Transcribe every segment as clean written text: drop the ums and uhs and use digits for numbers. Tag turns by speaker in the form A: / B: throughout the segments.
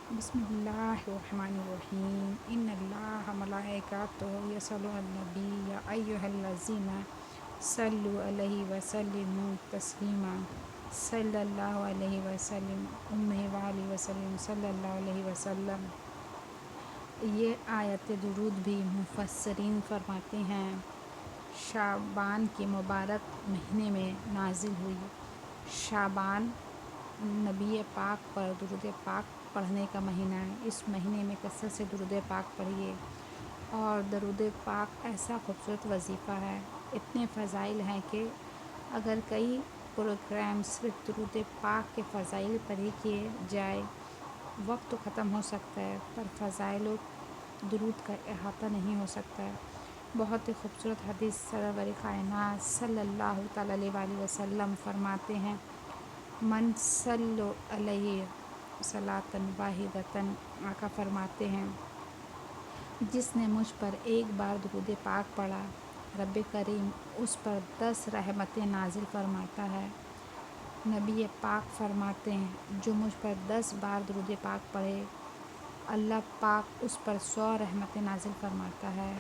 A: بسم اللہ الرحمن الرحیم ان اللہ ملائکتہ یصلون علی النبی یا ایھا الذین صلوا علیہ وسلموا تسلیما صلی اللہ علیہ وسلم وآلہ وسلم صلی اللہ علیہ وسلم۔ یہ آیت درود بھی مفسرین فرماتے ہیں شعبان کے مبارک مہینے میں نازل ہوئی۔ شعبان نبی پاک پر درود پاک پڑھنے کا مہینہ ہے۔ اس مہینے میں کثرت سے درود پاک پڑھیے، اور درود پاک ایسا خوبصورت وظیفہ ہے، اتنے فضائل ہیں کہ اگر کئی پروگرام صرف درود پاک کے فضائل پر ہی کیے جائے وقت تو ختم ہو سکتا ہے، پر فضائل و درود کا احاطہ نہیں ہو سکتا ہے۔ بہت ہی خوبصورت حدیث سرور کائنات صلی اللہ تعالیٰ علیہ وسلم فرماتے ہیں من صلی علیہ صلاۃ واحدۃ، آقا فرماتے ہیں جس نے مجھ پر ایک بار درود پاک پڑھا رب کریم اس پر 10 رحمتیں نازل فرماتا ہے۔ نبی پاک فرماتے ہیں جو مجھ پر 10 بار درود پاک پڑھے اللہ پاک اس پر 100 رحمتیں نازل فرماتا ہے۔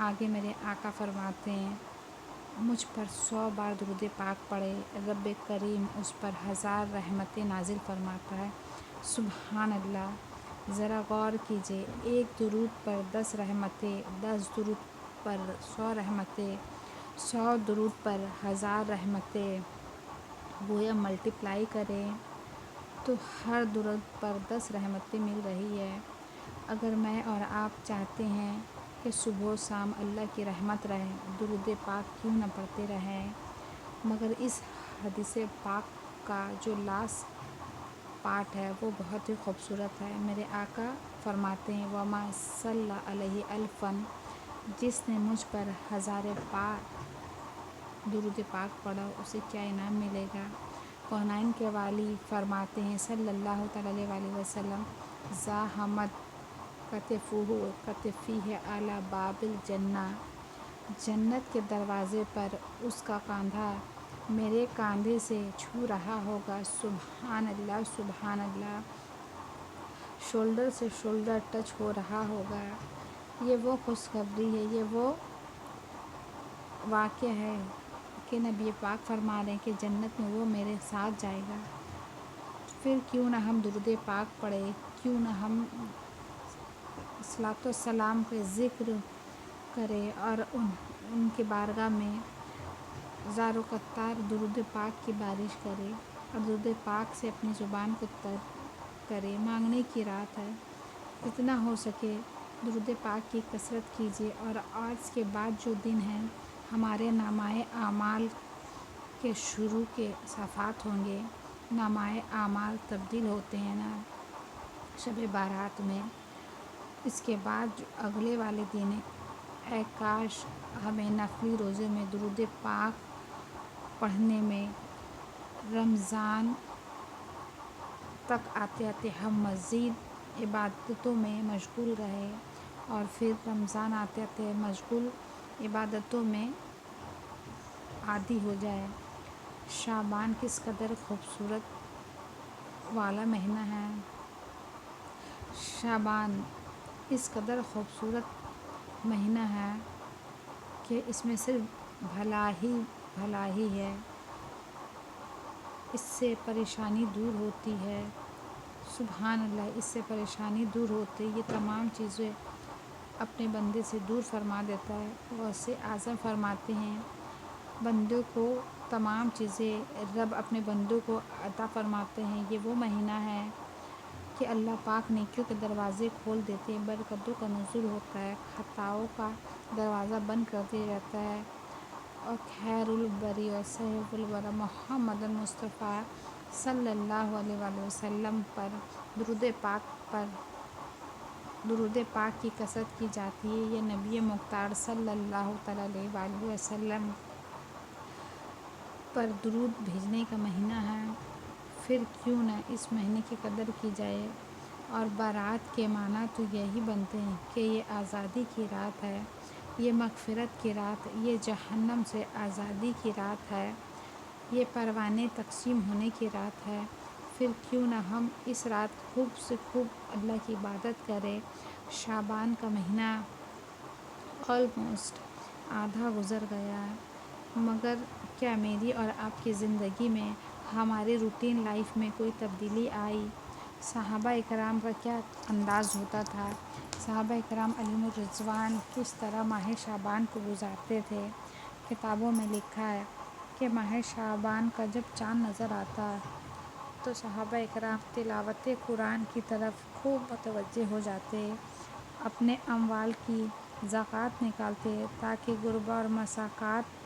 A: آگے میرے آقا فرماتے ہیں مجھ پر 100 بار درود پاک پڑھے رب کریم اس پر 1000 رحمتیں نازل فرماتا ہے۔ سبحان اللہ، ذرا غور کیجئے، ایک درود پر 10 رحمتیں، 10 درود پر 100 رحمتیں، 100 درود پر 1000 رحمتیں، گویا ملٹیپلائی کریں تو ہر درود پر 10 رحمتیں مل رہی ہے۔ اگر میں اور آپ چاہتے ہیں کہ صبح و شام اللہ کی رحمت رہے، درود پاک کیوں نہ پڑھتے رہیں؟ مگر اس حدیث پاک کا جو لاسٹ پارٹ ہے وہ بہت ہی خوبصورت ہے۔ میرے آقا فرماتے ہیں وَمَا صَلَّى عَلَيْهِ أَلْفًا، جس نے مجھ پر 1000 بار درود پاک پڑھا اسے کیا انعام ملے گا۔ کونین کے والی فرماتے ہیں صلی اللہ تعالیٰ علیہ وسلم زاحمت کتفہ کتفی علی باب الجنہ، جنت کے دروازے پر اس کا کاندھا میرے کاندھے سے چھو رہا ہوگا۔ سبحان اللہ، سبحان اللہ، شولڈر سے شولڈر ٹچ ہو رہا ہوگا۔ یہ وہ خوشخبری ہے، یہ وہ واقعہ ہے کہ نبی پاک فرما رہے ہیں کہ جنت میں وہ میرے ساتھ جائے گا۔ پھر کیوں نہ ہم درود پاک پڑھیں، کیوں نہ ہم صلاۃ و سلام کے ذکر کریں اور ان کے بارگاہ میں زار و قطار درود پاک کی بارش کریں اور درود پاک سے اپنی زبان کو تر کریں۔ مانگنے کی رات ہے، جتنا ہو سکے درود پاک کی کثرت کیجیے۔ اور آج کے بعد جو دن ہے ہمارے نامہ اعمال کے شروع کے صفحات ہوں گے۔ نامہ اعمال تبدیل ہوتے ہیں نا شب بارات میں، اس کے بعد جو اگلے والے دن اے کاش ہمیں نفلی روزے میں درود پاک پڑھنے میں رمضان تک آتے آتے ہم مزید عبادتوں میں مشغول رہے، اور پھر رمضان آتے آتے مشغول عبادتوں میں عادی ہو جائے۔ شعبان کس قدر خوبصورت والا مہینہ ہے۔ شعبان اس قدر خوبصورت مہینہ ہے کہ اس میں صرف بھلا ہی ہے، اس سے پریشانی دور ہوتی ہے۔ سبحان اللہ، اس سے پریشانی دور ہوتی ہے، یہ تمام چیزیں اپنے بندے سے دور فرما دیتا ہے۔ غوث اعظم فرماتے ہیں بندوں کو تمام چیزیں رب اپنے بندوں کو عطا فرماتے ہیں۔ یہ وہ مہینہ ہے کہ اللہ پاک نیکیوں کے دروازے کھول دیتے ہیں، برکتوں کا نزول ہوتا ہے، خطاؤں کا دروازہ بند کر دیا جاتا ہے، اور خیر البری و سیف الورا محمد مصطفیٰ صلی اللہ علیہ وسلم پر درود پاک کی کثرت کی جاتی ہے۔ یہ نبی مختار صلی اللہ تعالیٰ علیہ وسلم پر درود بھیجنے کا مہینہ ہے۔ پھر کیوں نہ اس مہینے کی قدر کی جائے۔ اور بارات کے معنی تو یہی بنتے ہیں کہ یہ آزادی کی رات ہے، یہ مغفرت کی رات، یہ جہنم سے آزادی کی رات ہے، یہ پروانے تقسیم ہونے کی رات ہے۔ پھر کیوں نہ ہم اس رات خوب سے خوب اللہ کی عبادت کریں۔ شعبان کا مہینہ آلموسٹ آدھا گزر گیا ہے، مگر کیا میری اور آپ کی زندگی میں، ہماری روٹین لائف میں کوئی تبدیلی آئی؟ صحابہ اکرام کا کیا انداز ہوتا تھا؟ صحابہ اکرام علیہم الرضوان کس طرح ماہ شعبان کو گزارتے تھے؟ کتابوں میں لکھا ہے کہ ماہ شعبان کا جب چاند نظر آتا تو صحابہ اکرام تلاوت قرآن کی طرف خوب متوجہ ہو جاتے، اپنے اموال کی زکوٰۃ نکالتے تاکہ غربا اور مساکین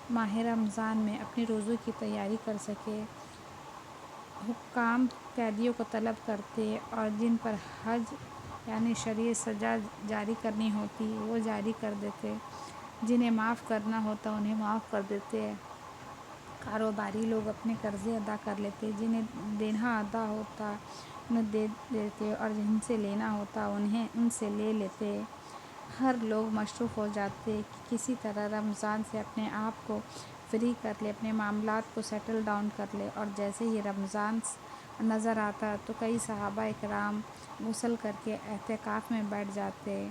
A: ماہ رمضان میں اپنے روزوں کی تیاری کر سکے۔ حکام قیدیوں کو طلب کرتے اور جن پر حج یعنی شرعی سزا جاری کرنی ہوتی وہ جاری کر دیتے، جنہیں معاف کرنا ہوتا انہیں معاف کر دیتے۔ کاروباری لوگ اپنے قرضے ادا کر لیتے، جنہیں دینا ادا ہوتا انہیں دے دیتے اور جن سے لینا ہوتا انہیں ان سے لے لیتے۔ ہر لوگ مصروف ہو جاتے کہ کسی طرح رمضان سے اپنے آپ کو فری کر لے، اپنے معاملات کو سیٹل ڈاؤن کر لے، اور جیسے ہی رمضان نظر آتا تو کئی صحابہ اکرام غسل کر کے اعتکاف میں بیٹھ جاتے۔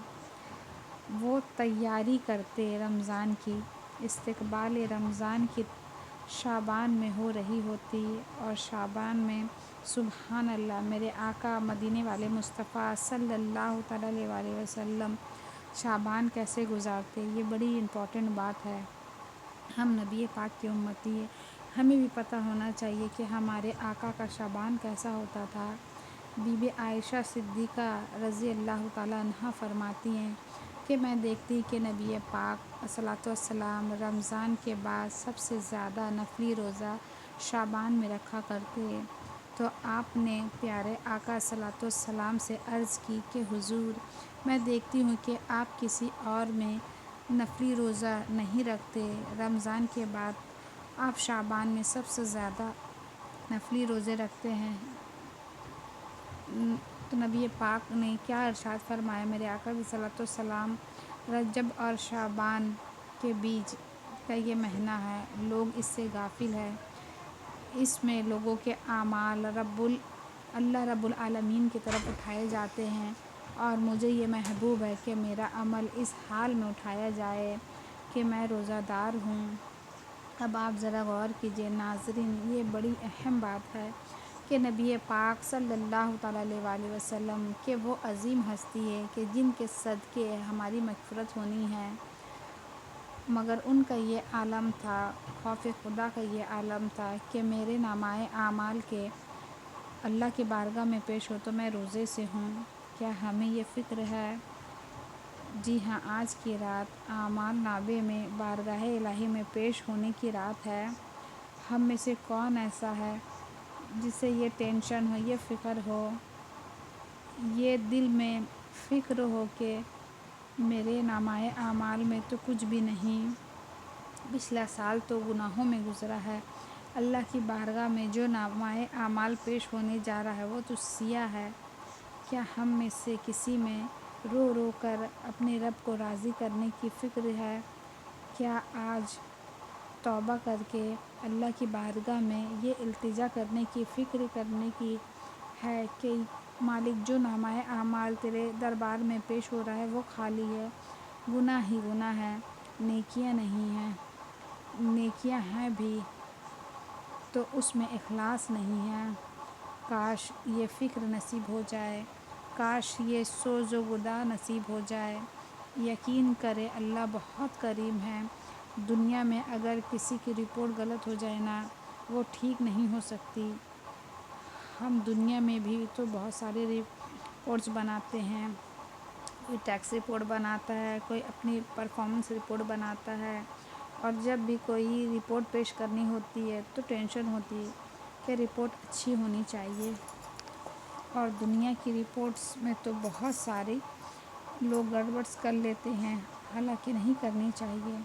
A: وہ تیاری کرتے رمضان کی، استقبال رمضان کی شعبان میں ہو رہی ہوتی، اور شعبان میں سبحان اللہ میرے آقا مدینے والے مصطفیٰ صلی اللہ تعالیٰ علیہ وآلہ وسلم شعبان کیسے گزارتے۔ یہ بڑی امپورٹنٹ بات ہے، ہم نبی پاک کی امتی ہیں، ہمیں بھی پتہ ہونا چاہیے کہ ہمارے آقا کا شعبان کیسا ہوتا تھا۔ بی بی عائشہ صدیقہ رضی اللہ تعالیٰ عنہا فرماتی ہیں کہ میں دیکھتی کہ نبی پاک صلوات والسلام رمضان کے بعد سب سے زیادہ نفلی روزہ شعبان میں رکھا کرتے، تو آپ نے پیارے آقا صلوات والسلام سے عرض کی کہ حضور، میں دیکھتی ہوں کہ آپ کسی اور میں نفلی روزہ نہیں رکھتے، رمضان کے بعد آپ شعبان میں سب سے زیادہ نفلی روزے رکھتے ہیں۔ تو نبی پاک نے کیا ارشاد فرمایا، میرے آقا کی صلوات والسلام، رجب اور شعبان کے بیچ کا یہ مہینہ ہے، لوگ اس سے غافل ہیں، اس میں لوگوں کے اعمال اللہ رب العالمین کی طرف اٹھائے جاتے ہیں، اور مجھے یہ محبوب ہے کہ میرا عمل اس حال میں اٹھایا جائے کہ میں روزہ دار ہوں۔ اب آپ ذرا غور کیجئے ناظرین، یہ بڑی اہم بات ہے کہ نبی پاک صلی اللہ تعالیٰ علیہ وآلہ وسلم کہ وہ عظیم ہستی ہے کہ جن کے صدقے ہماری مغفرت ہونی ہے، مگر ان کا یہ عالم تھا، خوف خدا کا یہ عالم تھا کہ میرے نامہ اعمال کے اللہ کی بارگاہ میں پیش ہو تو میں روزے سے ہوں۔ کیا ہمیں یہ فکر ہے؟ جی ہاں، آج کی رات اعمال نامے میں بارگاہ الہی میں پیش ہونے کی رات ہے۔ ہم میں سے کون ایسا ہے جسے یہ ٹینشن ہو، یہ فکر ہو، یہ دل میں فکر ہو کہ میرے نامہ اعمال میں تو کچھ بھی نہیں، پچھلا سال تو گناہوں میں گزرا ہے، اللہ کی بارگاہ میں جو نامہ اعمال پیش ہونے جا رہا ہے وہ تو سیاہ ہے۔ کیا ہم میں سے کسی میں رو رو کر اپنے رب کو راضی کرنے کی فکر ہے؟ کیا آج توبہ کر کے اللہ کی بارگاہ میں یہ التجا کرنے کی فکر کرنے کی ہے کہ مالک جو نامہ اعمال تیرے دربار میں پیش ہو رہا ہے وہ خالی ہے، گناہ ہی گناہ ہے، نیکیاں نہیں ہیں، نیکیاں ہیں بھی تو اس میں اخلاص نہیں ہے۔ کاش یہ فکر نصیب ہو جائے، کاش یہ سوز و گدا نصیب ہو جائے۔ یقین کرے اللہ بہت کریم ہے، دنیا میں اگر کسی کی رپورٹ غلط ہو جائے نا، وہ ٹھیک نہیں ہو سکتی۔ ہم دنیا میں بھی تو بہت سارے رپورٹس بناتے ہیں، کوئی ٹیکس رپورٹ بناتا ہے، کوئی اپنی پرفارمنس رپورٹ بناتا ہے، اور جب بھی کوئی رپورٹ پیش کرنی ہوتی ہے تو ٹینشن ہوتی ہے کہ رپورٹ اچھی ہونی چاہیے، اور دنیا کی رپورٹس میں تو بہت سارے لوگ گڑبڑ کر لیتے ہیں، حالانکہ نہیں کرنی چاہیے،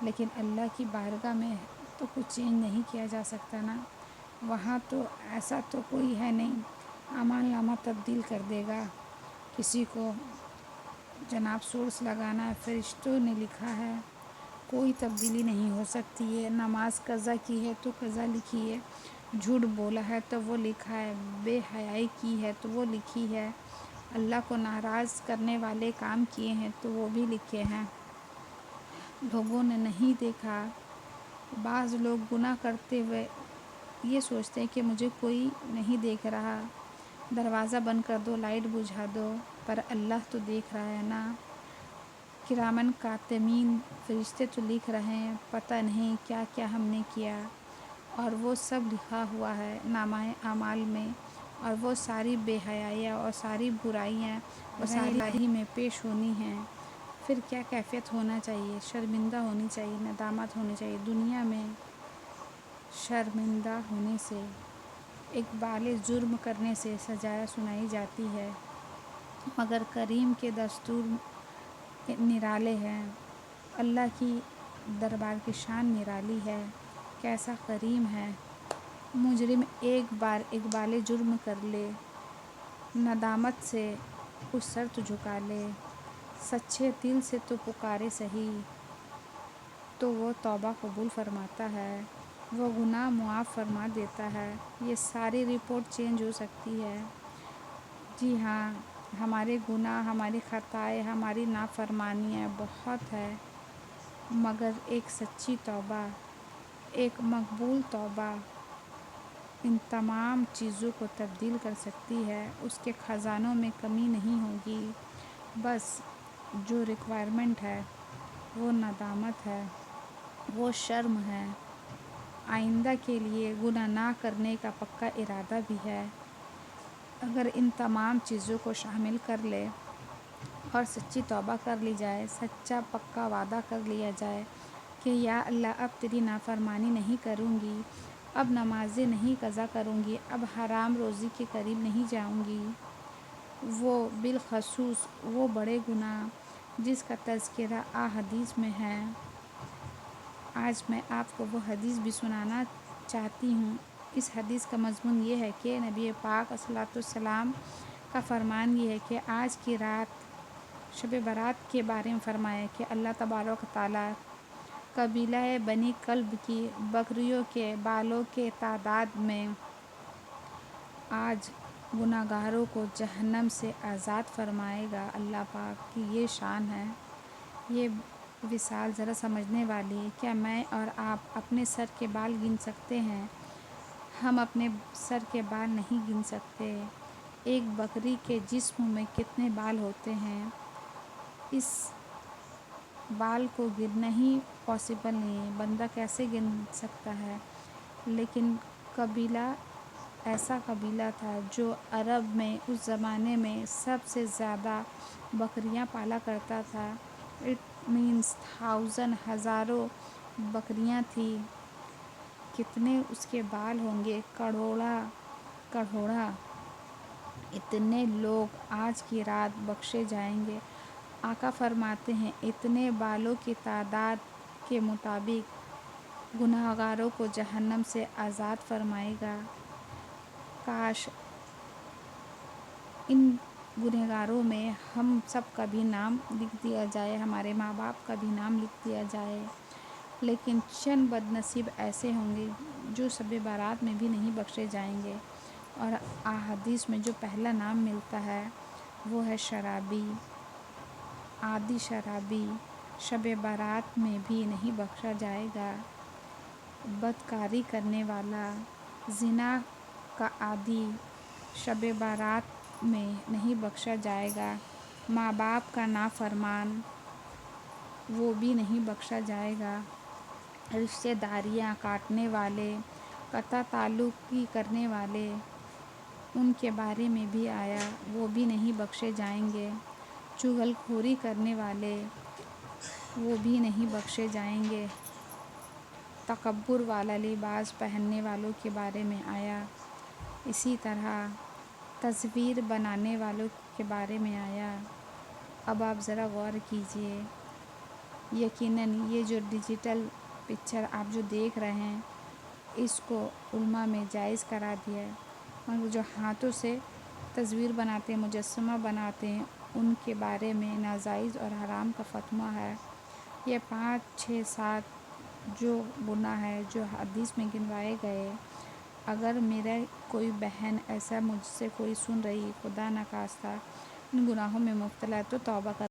A: لیکن اللہ کی بارگاہ میں تو کچھ چینج نہیں کیا جا سکتا نا، وہاں تو ایسا تو کوئی ہے نہیں اعمال نامہ تبدیل کر دے گا۔ کسی کو جناب سورس لگانا ہے، فرشتوں نے لکھا ہے، کوئی تبدیلی نہیں ہو سکتی ہے۔ نماز قضا کی ہے تو قضا لکھی ہے، جھوٹ بولا ہے تو وہ لکھا ہے، بے حیائی کی ہے تو وہ لکھی ہے، اللہ کو ناراض کرنے والے کام کیے ہیں تو وہ بھی لکھے ہیں۔ لوگوں نے نہیں دیکھا۔ بعض لوگ گناہ کرتے ہوئے یہ سوچتے ہیں کہ مجھے کوئی نہیں دیکھ رہا، دروازہ بند کر دو، لائٹ بجھا دو، پر اللہ تو دیکھ رہا ہے نا۔ کرامن کاتبین، فرشتے تو لکھ رہے ہیں، پتہ نہیں کیا کیا ہم نے کیا، اور وہ سب لکھا ہوا ہے نامہ اعمال میں، اور وہ ساری بے حیائیاں اور ساری برائیاں اور ساری الہی میں پیش ہونی ہیں۔ پھر کیا کیفیت ہونا چاہیے؟ شرمندہ ہونی چاہیے، ندامت ہونی چاہیے۔ دنیا میں شرمندہ ہونے سے، اقبال جرم کرنے سے سزا سنائی جاتی ہے، مگر کریم کے دستور نرالے ہیں۔ اللہ کی دربار کی شان نرالی ہے، کیسا کریم ہے۔ مجرم ایک بار اقبال جرم کر لے، ندامت سے کچھ سر تو جھکا لے، سچے دل سے تو پکارے صحیح، تو وہ توبہ قبول فرماتا ہے، وہ گناہ معاف فرما دیتا ہے۔ یہ ساری رپورٹ چینج ہو سکتی ہے۔ جی ہاں، ہمارے گناہ، ہماری خطائیں، ہماری نافرمانیاں بہت ہے، مگر ایک سچی توبہ، ایک مقبول توبہ ان تمام چیزوں کو تبدیل کر سکتی ہے۔ اس کے خزانوں میں کمی نہیں ہوگی۔ بس جو ریکوائرمنٹ ہے وہ ندامت ہے، وہ شرم ہے، آئندہ کے لیے گناہ نہ کرنے کا پکا ارادہ بھی ہے۔ اگر ان تمام چیزوں کو شامل کر لے اور سچی توبہ کر لی جائے، سچا پکا وعدہ کر لیا جائے کہ یا اللہ اب تیری نافرمانی نہیں کروں گی، اب نمازیں نہیں قضا کروں گی، اب حرام روزی کے قریب نہیں جاؤں گی، وہ بالخصوص وہ بڑے گناہ جس کا تذکرہ احادیث میں ہے۔ آج میں آپ کو وہ حدیث بھی سنانا چاہتی ہوں۔ اس حدیث کا مضمون یہ ہے کہ نبی پاک صلی اللہ علیہ وسلم کا فرمان یہ ہے کہ آج کی رات شب برات کے بارے میں فرمایا کہ اللہ تبارک و تعالیٰ قبیلہ بنی کلب کی بکریوں کے بالوں کے تعداد میں آج گناہگاروں کو جہنم سے آزاد فرمائے گا۔ اللہ پاک کی یہ شان ہے، یہ وصال ذرا سمجھنے والی ہے۔ کیا میں اور آپ اپنے سر کے بال گن سکتے ہیں؟ ہم اپنے سر کے بال نہیں گن سکتے۔ ایک بکری کے جسم میں کتنے بال ہوتے ہیں، اس بال کو گننا ہی پاسبل نہیں ہے، بندہ کیسے گن سکتا ہے؟ لیکن قبیلہ ایسا قبیلہ تھا جو عرب میں اس زمانے میں سب سے زیادہ بکریاں پالا کرتا تھا۔ اٹ مینس تھاؤزن، ہزاروں بکریاں تھیں۔ کتنے اس کے بال ہوں گے؟ کروڑا۔ اتنے لوگ آج کی رات بخشے جائیں گے۔ آقا فرماتے ہیں اتنے بالوں کی تعداد کے مطابق گناہگاروں کو جہنم سے آزاد فرمائے گا۔ کاش ان گنہگاروں میں ہم سب کا بھی نام لکھ دیا جائے، ہمارے ماں باپ کا بھی نام لکھ دیا جائے، لیکن چند بد نصیب ایسے ہوں گے جو شب برات میں بھی نہیں بخشے جائیں گے۔ اور احادیث میں جو پہلا نام ملتا ہے وہ ہے شرابی، عادی شرابی، شب برات میں بھی نہیں بخشا جائے گا۔ بدکاری کرنے والا، زنا کا عادی، شب برات میں نہیں بخشا جائے گا۔ ماں باپ کا نافرمان، وہ بھی نہیں بخشا جائے گا۔ رشتہ داریاں کاٹنے والے، قطع تعلقی کرنے والے، ان کے بارے میں بھی آیا، وہ بھی نہیں بخشے جائیں گے۔ چغل خوری کرنے والے، وہ بھی نہیں بخشے جائیں گے۔ تکبر والا لباس پہننے والوں کے بارے میں آیا، اسی طرح تصویر بنانے والوں کے بارے میں آیا۔ اب آپ ذرا غور کیجئے، یقیناً یہ جو ڈیجیٹل پکچر آپ جو دیکھ رہے ہیں اس کو علماء میں جائز کرا دیا ہے، مگر جو ہاتھوں سے تصویر بناتے ہیں، مجسمہ بناتے ہیں، ان کے بارے میں ناجائز اور حرام کا فتویٰ ہے۔ یہ 5، 6، 7 جو گناہ ہے جو حدیث میں گنوائے گئے، اگر میرا کوئی بہن ایسا مجھ سے کوئی سن رہی خدا نخواستہ ان گناہوں میں مبتلا ہے تو توبہ کر